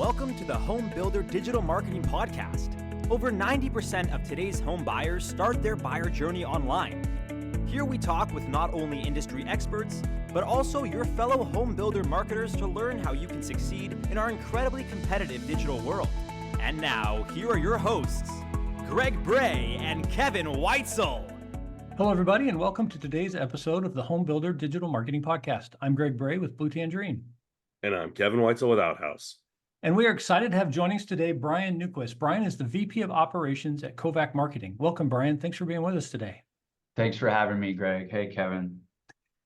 Welcome to the Home Builder Digital Marketing Podcast. Over 90% of today's home buyers start their buyer journey online. Here we talk with not only industry experts, but also your fellow home builder marketers to learn how you can succeed in our incredibly competitive digital world. And now, here are your hosts, Greg Bray and Kevin Weitzel. Hello, everybody, and welcome to today's episode of the Home Builder Digital Marketing Podcast. I'm Greg Bray with Blue Tangerine. And I'm Kevin Weitzel with Outhouse. And we are excited to have joining us today Brian Newquist. Brian is the VP of Operations at Kovach Marketing. Welcome, Brian. Thanks for being with us today. Thanks for having me, Greg. Hey, Kevin.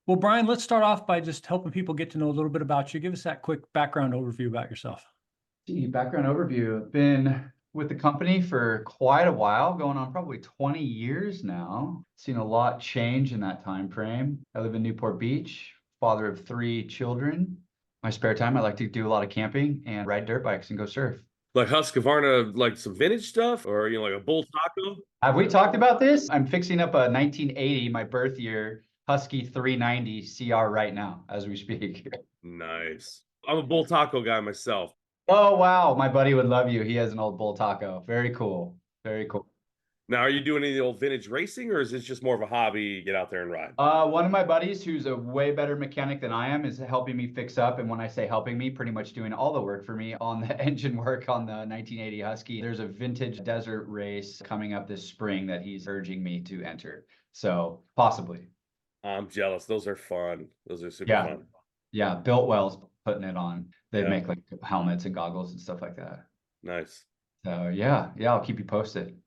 Well, Brian, let's start off by just helping people get to know a little bit about you. Give us that quick background overview about yourself. Background overview. I've been with the company for quite a while, going on probably 20 years now. Seen a lot change in that time frame. I live in Newport Beach, father of 3 children. My spare time, I like to do a lot of camping and ride dirt bikes and go surf. Like Husqvarna, like some vintage stuff, or like a bull taco? Have we talked about this? I'm fixing up a 1980, my birth year, Husky 390 CR right now as we speak. Nice. I'm a bull taco guy myself. Oh, wow. My buddy would love you. He has an old bull taco. Very cool. Very cool. Now, are you doing any old vintage racing, or is this just more of a hobby, get out there and ride? One of my buddies who's a way better mechanic than I am is helping me fix up. And when I say helping me, pretty much doing all the work for me on the engine work on the 1980 Husky. There's a vintage desert race coming up this spring that he's urging me to enter. So possibly. I'm jealous. Those are fun. Those are super fun. Yeah, Builtwell's putting it on. They make like helmets and goggles and stuff like that. Nice. So yeah, I'll keep you posted.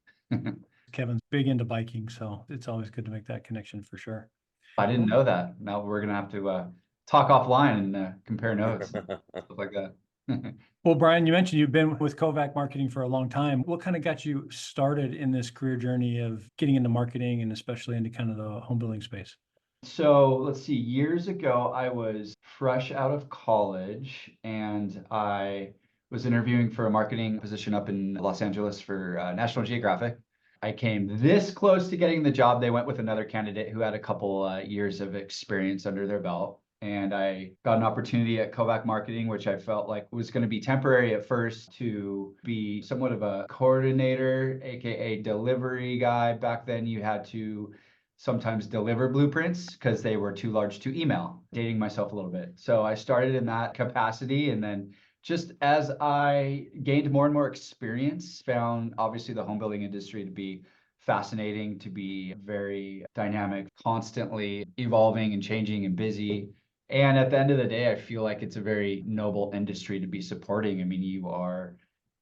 Kevin's big into biking, so it's always good to make that connection for sure. I didn't know that. Now we're going to have to talk offline and compare notes, and stuff like that. Well, Brian, you mentioned you've been with Kovach Marketing for a long time. What kind of got you started in this career journey of getting into marketing and especially into kind of the home building space? So let's see, years ago, I was fresh out of college and I was interviewing for a marketing position up in Los Angeles for National Geographic. I came this close to getting the job. They went with another candidate who had a couple years of experience under their belt. And I got an opportunity at Kovach Marketing, which I felt like was going to be temporary at first, to be somewhat of a coordinator, AKA delivery guy. Back then you had to sometimes deliver blueprints because they were too large to email, dating myself a little bit. So I started in that capacity, and then just as I gained more and more experience, found obviously the home building industry to be fascinating, to be very dynamic, constantly evolving and changing and busy. And at the end of the day, I feel like it's a very noble industry to be supporting. I mean, you are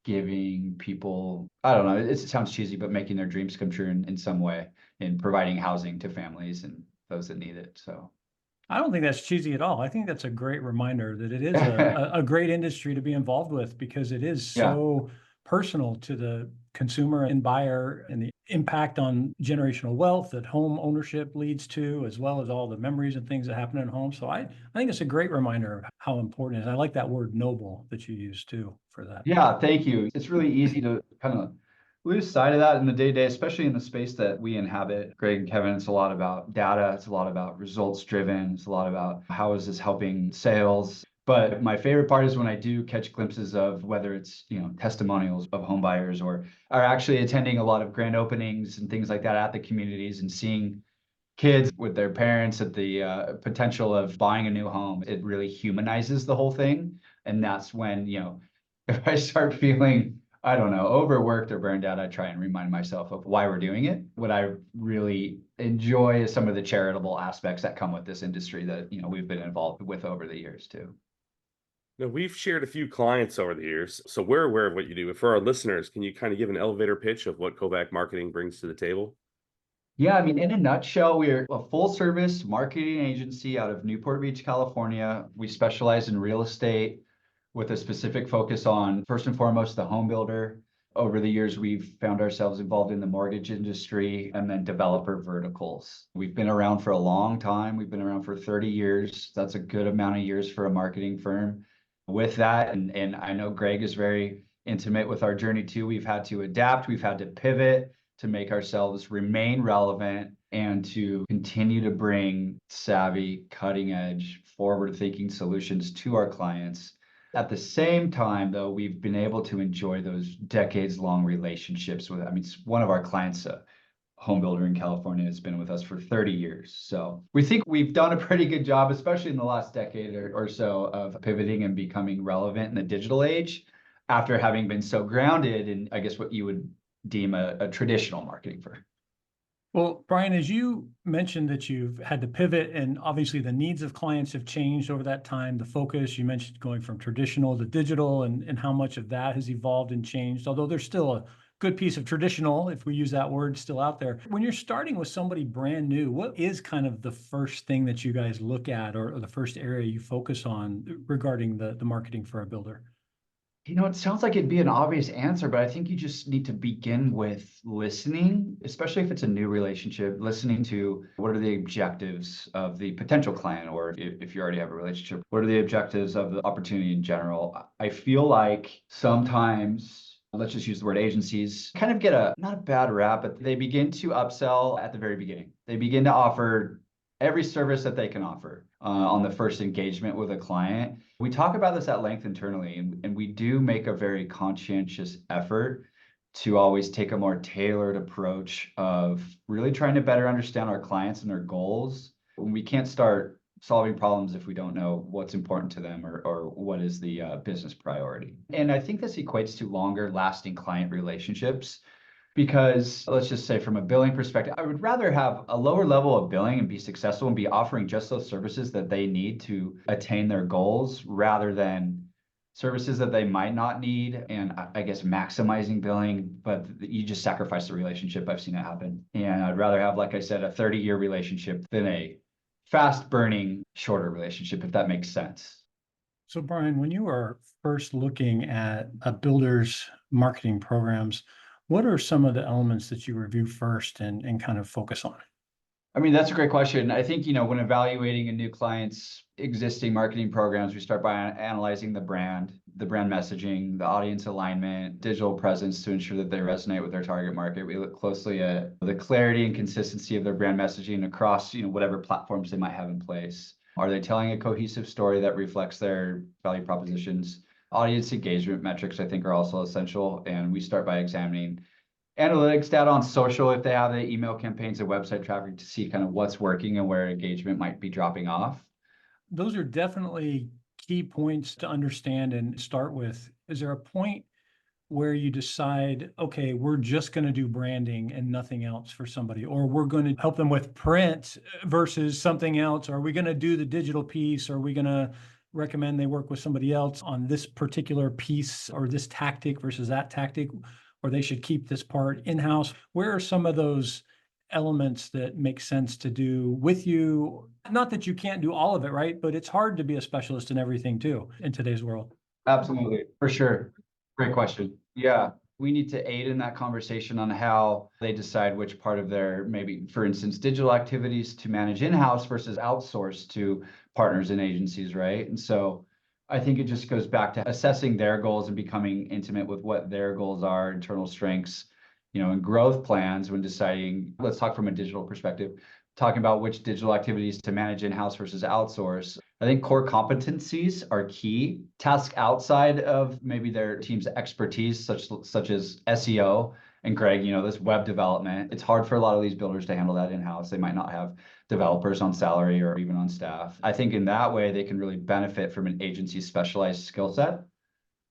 giving people, I don't know, it sounds cheesy, but making their dreams come true in some way, in providing housing to families and those that need it. So I don't think that's cheesy at all. I think that's a great reminder that it is a great industry to be involved with, because it is so personal to the consumer and buyer, and the impact on generational wealth that home ownership leads to, as well as all the memories and things that happen in homes. So I think it's a great reminder of how important it is. I like that word noble that you use too for that. Yeah, thank you. It's really easy to kind of lose sight of that in the day-to-day, especially in the space that we inhabit. Greg and Kevin, it's a lot about data. It's a lot about results driven. It's a lot about how is this helping sales. But my favorite part is when I do catch glimpses of whether it's, testimonials of home buyers, or are actually attending a lot of grand openings and things like that at the communities, and seeing kids with their parents at the potential of buying a new home. It really humanizes the whole thing. And that's when, if I start feeling, I don't know, overworked or burned out, I try and remind myself of why we're doing it. What I really enjoy is some of the charitable aspects that come with this industry that, we've been involved with over the years too. Now, we've shared a few clients over the years, so we're aware of what you do. But for our listeners, can you kind of give an elevator pitch of what Kovach Marketing brings to the table? Yeah, I mean, in a nutshell, we're a full service marketing agency out of Newport Beach, California. We specialize in real estate with a specific focus on, first and foremost, the home builder. Over the years, we've found ourselves involved in the mortgage industry and then developer verticals. We've been around for a long time. We've been around for 30 years. That's a good amount of years for a marketing firm. With that, and I know Greg is very intimate with our journey too, we've had to adapt, we've had to pivot to make ourselves remain relevant and to continue to bring savvy, cutting edge, forward-thinking solutions to our clients At the same time, though, we've been able to enjoy those decades-long relationships with, I mean, one of our clients, a home builder in California, has been with us for 30 years. So we think we've done a pretty good job, especially in the last decade or so, of pivoting and becoming relevant in the digital age after having been so grounded in, I guess, what you would deem a traditional marketing firm. Well, Brian, as you mentioned that you've had to pivot and obviously the needs of clients have changed over that time, the focus, you mentioned going from traditional to digital and how much of that has evolved and changed, although there's still a good piece of traditional, if we use that word, still out there. When you're starting with somebody brand new, what is kind of the first thing that you guys look at or the first area you focus on regarding the marketing for a builder? It sounds like it'd be an obvious answer, but I think you just need to begin with listening, especially if it's a new relationship, listening to what are the objectives of the potential client, or if you already have a relationship, what are the objectives of the opportunity in general? I feel like sometimes, let's just use the word agencies, kind of get not a bad rap, but they begin to upsell at the very beginning. They begin to offer every service that they can offer on the first engagement with a client. We talk about this at length internally, and we do make a very conscientious effort to always take a more tailored approach of really trying to better understand our clients and their goals. We can't start solving problems if we don't know what's important to them or what is the business priority. And I think this equates to longer lasting client relationships. Because let's just say from a billing perspective, I would rather have a lower level of billing and be successful and be offering just those services that they need to attain their goals rather than services that they might not need. And I guess maximizing billing, but you just sacrifice the relationship. I've seen it happen. And I'd rather have, like I said, a 30-year relationship than a fast burning, shorter relationship, if that makes sense. So Brian, when you are first looking at a builder's marketing programs, what are some of the elements that you review first and kind of focus on? I mean, that's a great question. I think, when evaluating a new client's existing marketing programs, we start by analyzing the brand messaging, the audience alignment, digital presence to ensure that they resonate with their target market. We look closely at the clarity and consistency of their brand messaging across, whatever platforms they might have in place. Are they telling a cohesive story that reflects their value propositions? Audience engagement metrics, I think, are also essential. And we start by examining analytics data on social, if they have the email campaigns and website traffic, to see kind of what's working and where engagement might be dropping off. Those are definitely key points to understand and start with. Is there a point where you decide, okay, we're just going to do branding and nothing else for somebody, or we're going to help them with print versus something else? Are we going to do the digital piece? Are we going to recommend they work with somebody else on this particular piece or this tactic versus that tactic, or they should keep this part in-house? Where are some of those elements that make sense to do with you? Not that you can't do all of it, right? But it's hard to be a specialist in everything too in today's world. Absolutely, for sure. Great question. Yeah, we need to aid in that conversation on how they decide which part of their, maybe, for instance, digital activities to manage in-house versus outsource to partners and agencies, right? And so I think it just goes back to assessing their goals and becoming intimate with what their goals are, internal strengths, and growth plans when deciding. Let's talk from a digital perspective, talking about which digital activities to manage in-house versus outsource. I think core competencies are key. Tasks outside of maybe their team's expertise, such as SEO. And Greg, this web development, it's hard for a lot of these builders to handle that in-house. They might not have developers on salary or even on staff. I think in that way, they can really benefit from an agency's specialized skill set.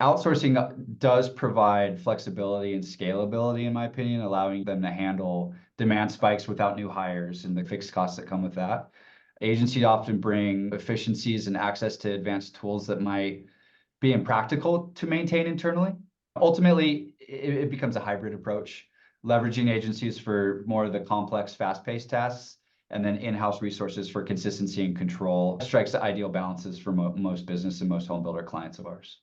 Outsourcing does provide flexibility and scalability, in my opinion, allowing them to handle demand spikes without new hires and the fixed costs that come with that. Agencies often bring efficiencies and access to advanced tools that might be impractical to maintain internally. Ultimately, it becomes a hybrid approach, leveraging agencies for more of the complex, fast-paced tasks, and then in-house resources for consistency and control. Strikes the ideal balances for most business and most home builder clients of ours.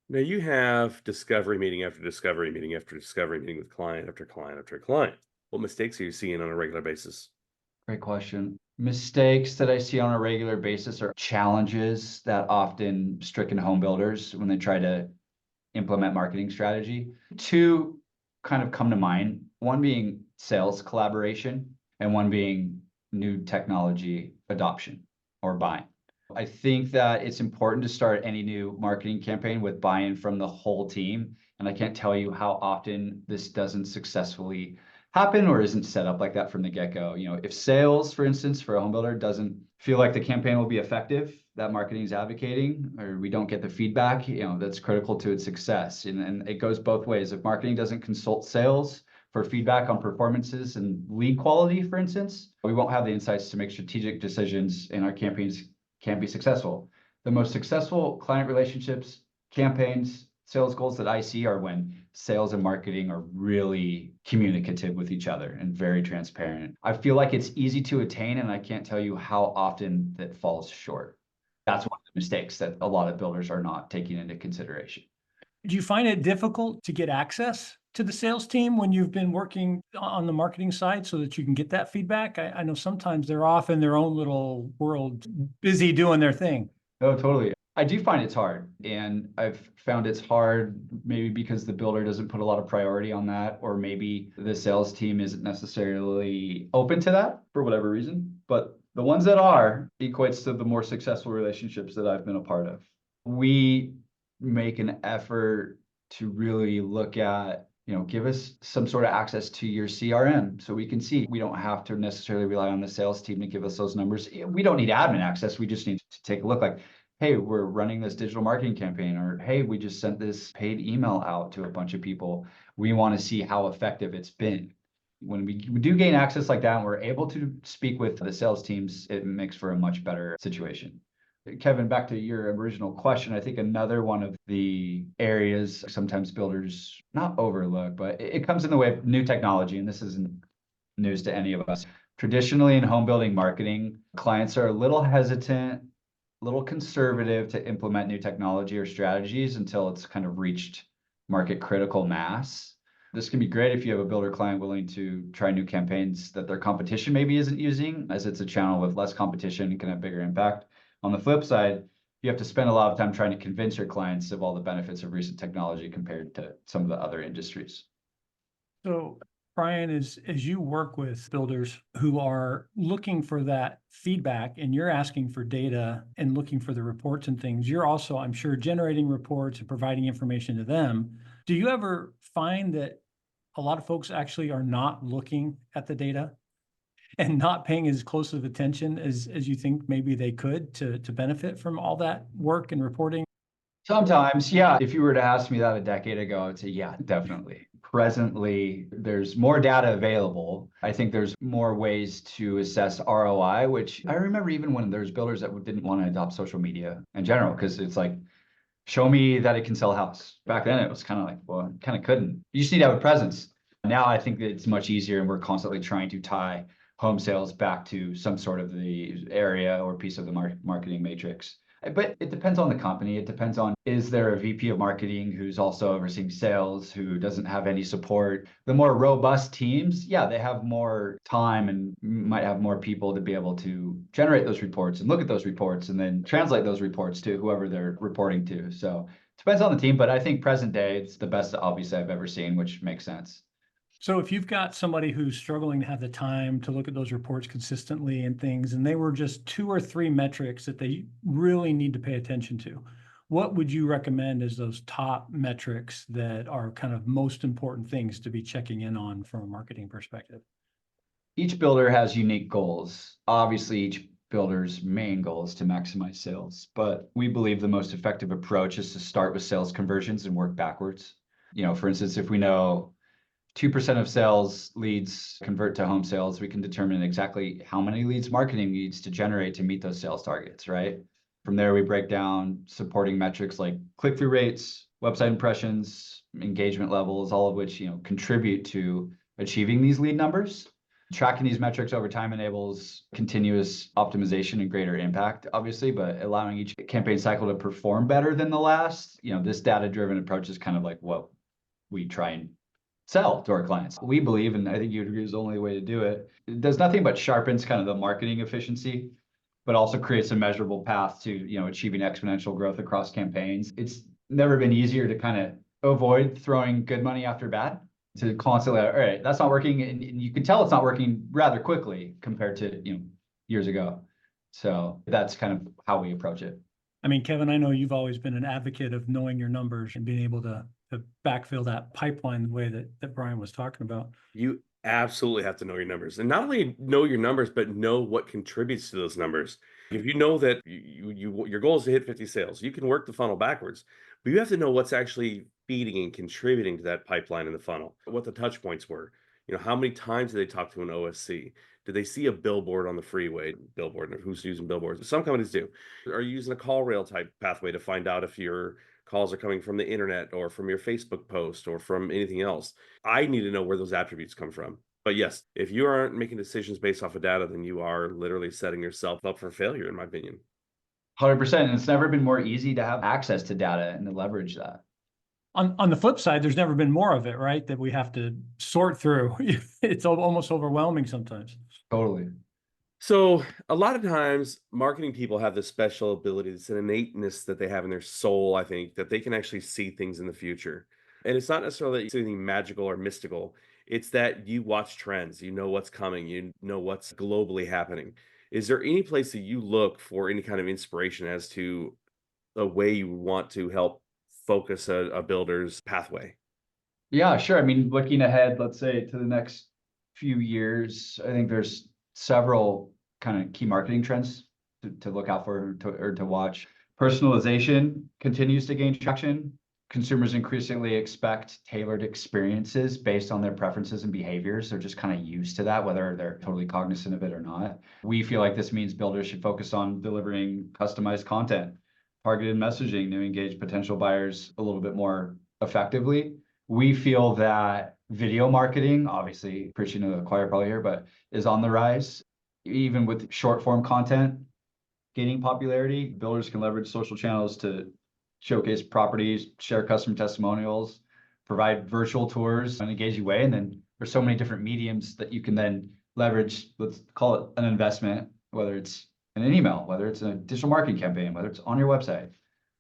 Now you have discovery meeting after discovery meeting after discovery meeting with client after client after client. What mistakes are you seeing on a regular basis? Great question. Mistakes that I see on a regular basis are challenges that often stricken home builders when they try to implement marketing strategy. Two kind of come to mind, one being sales collaboration and one being new technology adoption or buying. I think that it's important to start any new marketing campaign with buy-in from the whole team. And I can't tell you how often this doesn't successfully happen or isn't set up like that from the get-go. If sales, for instance, for a home builder doesn't feel like the campaign will be effective, that marketing is advocating, or we don't get the feedback, that's critical to its success. And it goes both ways. If marketing doesn't consult sales for feedback on performances and lead quality, for instance, we won't have the insights to make strategic decisions, and our campaigns can be successful. The most successful client relationships, campaigns, sales goals that I see are when sales and marketing are really communicative with each other and very transparent. I feel like it's easy to attain, and I can't tell you how often that falls short. That's one of the mistakes that a lot of builders are not taking into consideration. Do you find it difficult to get access to the sales team when you've been working on the marketing side so that you can get that feedback? I know sometimes they're off in their own little world, busy doing their thing. Oh, totally. I do find it's hard, and I've found it's hard maybe because the builder doesn't put a lot of priority on that, or maybe the sales team isn't necessarily open to that for whatever reason. But the ones that are equates to the more successful relationships that I've been a part of. We make an effort to really look at, give us some sort of access to your CRM so we can see. We don't have to necessarily rely on the sales team to give us those numbers. We don't need admin access. We just need to take a look like, hey, we're running this digital marketing campaign, or hey, we just sent this paid email out to a bunch of people. We want to see how effective it's been. When we do gain access like that and we're able to speak with the sales teams, it makes for a much better situation. Kevin, back to your original question, I think another one of the areas sometimes builders not overlook, but it comes in the way of new technology, and this isn't news to any of us. Traditionally in home building marketing, clients are a little hesitant, a little conservative to implement new technology or strategies until it's kind of reached market critical mass. This can be great if you have a builder client willing to try new campaigns that their competition maybe isn't using, as it's a channel with less competition and can have bigger impact. On the flip side, you have to spend a lot of time trying to convince your clients of all the benefits of recent technology compared to some of the other industries. So, Brian, as you work with builders who are looking for that feedback and you're asking for data and looking for the reports and things, you're also, I'm sure, generating reports and providing information to them. Do you ever find that a lot of folks actually are not looking at the data and not paying as close of attention as you think maybe they could to benefit from all that work and reporting? Sometimes, yeah. If you were to ask me that a decade ago, I'd say, yeah, definitely. Presently, there's more data available. I think there's more ways to assess ROI, which I remember even when there's builders that didn't want to adopt social media in general, because it's like, show me that it can sell a house. Back then, it was kind of like, well, it kind of couldn't. You just need to have a presence. Now, I think that it's much easier, and we're constantly trying to tie home sales back to some sort of the area or piece of the marketing matrix. But it depends on the company. It depends on, is there a VP of marketing who's also overseeing sales, who doesn't have any support? The more robust teams, yeah, they have more time and might have more people to be able to generate those reports and look at those reports and then translate those reports to whoever they're reporting to. So it depends on the team, but I think present day, it's the best obviously I've ever seen, which makes sense. So if you've got somebody who's struggling to have the time to look at those reports consistently and things, and they were just 2 or 3 metrics that they really need to pay attention to, what would you recommend as those top metrics that are kind of most important things to be checking in on from a marketing perspective? Each builder has unique goals. Obviously, each builder's main goal is to maximize sales, but we believe the most effective approach is to start with sales conversions and work backwards. For instance, if we know 2% of sales leads convert to home sales, we can determine exactly how many leads marketing needs to generate to meet those sales targets, right? From there, we break down supporting metrics like click-through rates, website impressions, engagement levels, all of which contribute to achieving these lead numbers. Tracking these metrics over time enables continuous optimization and greater impact, obviously, but allowing each campaign cycle to perform better than the last. This data-driven approach is kind of like what we try and sell to our clients. We believe, and I think you'd agree, is the only way to do it. It does nothing but sharpens kind of the marketing efficiency, but also creates a measurable path to achieving exponential growth across campaigns. It's never been easier to kind of avoid throwing good money after bad, to constantly, all right, that's not working, and you can tell it's not working rather quickly compared to years ago. So that's kind of how we approach it. I mean, Kevin, I know you've always been an advocate of knowing your numbers and being able to backfill that pipeline the way that Brian was talking about. You absolutely have to know your numbers, and not only know your numbers, but know what contributes to those numbers. If you know that your goal is to hit 50 sales, you can work the funnel backwards, but you have to know what's actually feeding and contributing to that pipeline in the funnel, what the touch points were. How many times did they talk to an OSC? Did they see a billboard on the freeway? Billboard, who's using billboards? Some companies do. Are you using a call rail type pathway to find out if your calls are coming from the internet or from your Facebook post or from anything else? I need to know where those attributes come from. But yes, if you aren't making decisions based off of data, then you are literally setting yourself up for failure, in my opinion. 100%. And it's never been more easy to have access to data and to leverage that. On the flip side, there's never been more of it, right? That we have to sort through. It's almost overwhelming sometimes. Totally. So a lot of times marketing people have this special ability, it's an innateness that they have in their soul, I think, that they can actually see things in the future. And it's not necessarily that it's anything magical or mystical. It's that you watch trends, you know what's coming, you know what's globally happening. Is there any place that you look for any kind of inspiration as to a way you want to help focus a builder's pathway? Yeah, sure. I mean, looking ahead, let's say to the next few years, I think there's several kind of key marketing trends to look out for or to watch. Personalization continues to gain traction. Consumers increasingly expect tailored experiences based on their preferences and behaviors. They're just kind of used to that, whether they're totally cognizant of it or not. We feel like this means builders should focus on delivering customized content, targeted messaging to engage potential buyers a little bit more effectively. We feel that video marketing, obviously preaching to the choir probably here, but is on the rise. Even with short form content gaining popularity, builders can leverage social channels to showcase properties, share customer testimonials, provide virtual tours in an engaging way. And then there's so many different mediums that you can then leverage, let's call it an investment, whether it's in an email, whether it's a digital marketing campaign, whether it's on your website.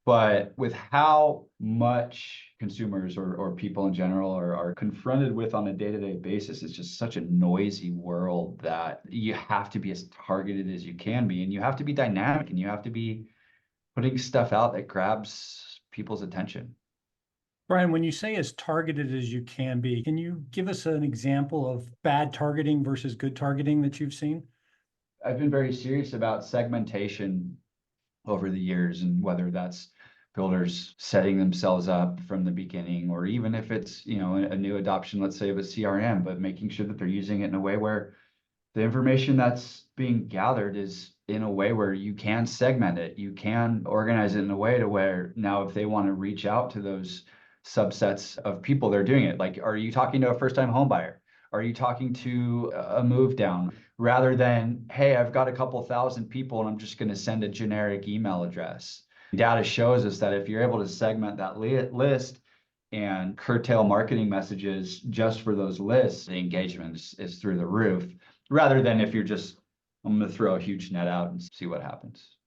But with how much consumers or people in general are confronted with on a day-to-day basis, it's just such a noisy world that you have to be as targeted as you can be, and you have to be dynamic, and you have to be putting stuff out that grabs people's attention. Brian, when you say as targeted as you can you give us an example of bad targeting versus good targeting that you've seen? I've been very serious about segmentation over the years, and whether that's builders setting themselves up from the beginning, or even if it's, a new adoption, let's say of a CRM, but making sure that they're using it in a way where the information that's being gathered is in a way where you can segment it. You can organize it in a way to where now if they want to reach out to those subsets of people, they're doing it. Like, are you talking to a first-time home buyer? Are you talking to a move down? Rather than, hey, I've got a couple thousand people and I'm just going to send a generic email address. Data shows us that if you're able to segment that list and curtail marketing messages just for those lists, the engagement is through the roof, rather than if you're just, I'm going to throw a huge net out and see what happens.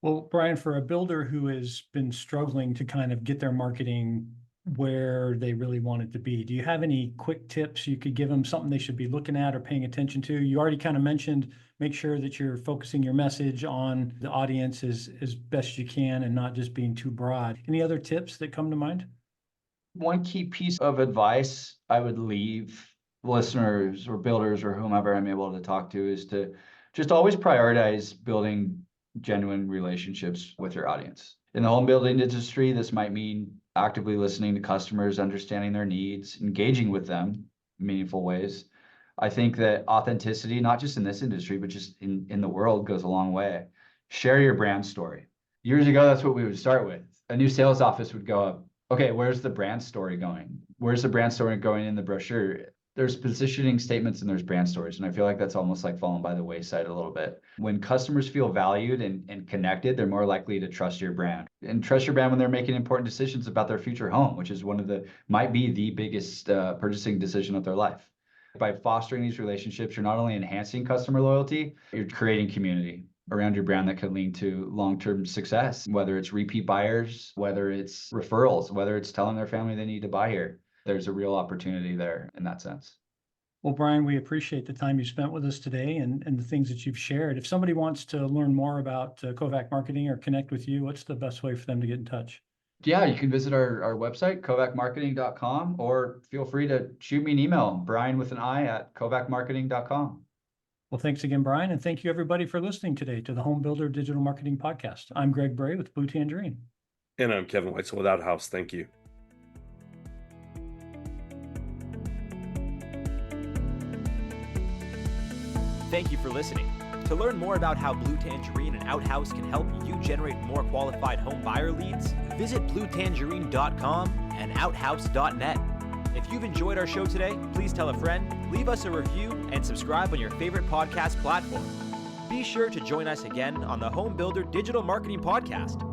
Well, Brian, for a builder who has been struggling to kind of get their marketing where they really want it to be, do you have any quick tips you could give them, something they should be looking at or paying attention to? You already kind of mentioned, make sure that you're focusing your message on the audience as best you can and not just being too broad. Any other tips that come to mind? One key piece of advice I would leave listeners or builders or whomever I'm able to talk to is to just always prioritize building genuine relationships with your audience. In the home building industry, this might mean actively listening to customers, understanding their needs, engaging with them in meaningful ways. I think that authenticity, not just in this industry, but just in the world, goes a long way. Share your brand story. Years ago, that's what we would start with. A new sales office would go up. Okay, where's the brand story going? Where's the brand story going in the brochure? There's positioning statements and there's brand stories. And I feel like that's almost like fallen by the wayside a little bit. When customers feel valued and connected, they're more likely to trust your brand. And trust your brand when they're making important decisions about their future home, which is might be the biggest purchasing decision of their life. By fostering these relationships, you're not only enhancing customer loyalty, you're creating community around your brand that could lead to long-term success, whether it's repeat buyers, whether it's referrals, whether it's telling their family they need to buy here. There's a real opportunity there in that sense. Well, Brian, we appreciate the time you spent with us today and the things that you've shared. If somebody wants to learn more about Kovach Marketing or connect with you, what's the best way for them to get in touch? Yeah, you can visit our website, kovachmarketing.com, or feel free to shoot me an email, Brian with an I at kovachmarketing.com. Well, thanks again, Brian. And thank you, everybody, for listening today to the Home Builder Digital Marketing Podcast. I'm Greg Bray with Blue Tangerine. And I'm Kevin Weitzel with Outhouse. Thank you. Thank you for listening. To learn more about how Blue Tangerine and Outhouse can help you generate more qualified home buyer leads, visit bluetangerine.com and outhouse.net. If you've enjoyed our show today, please tell a friend, leave us a review, and subscribe on your favorite podcast platform. Be sure to join us again on the Home Builder Digital Marketing Podcast,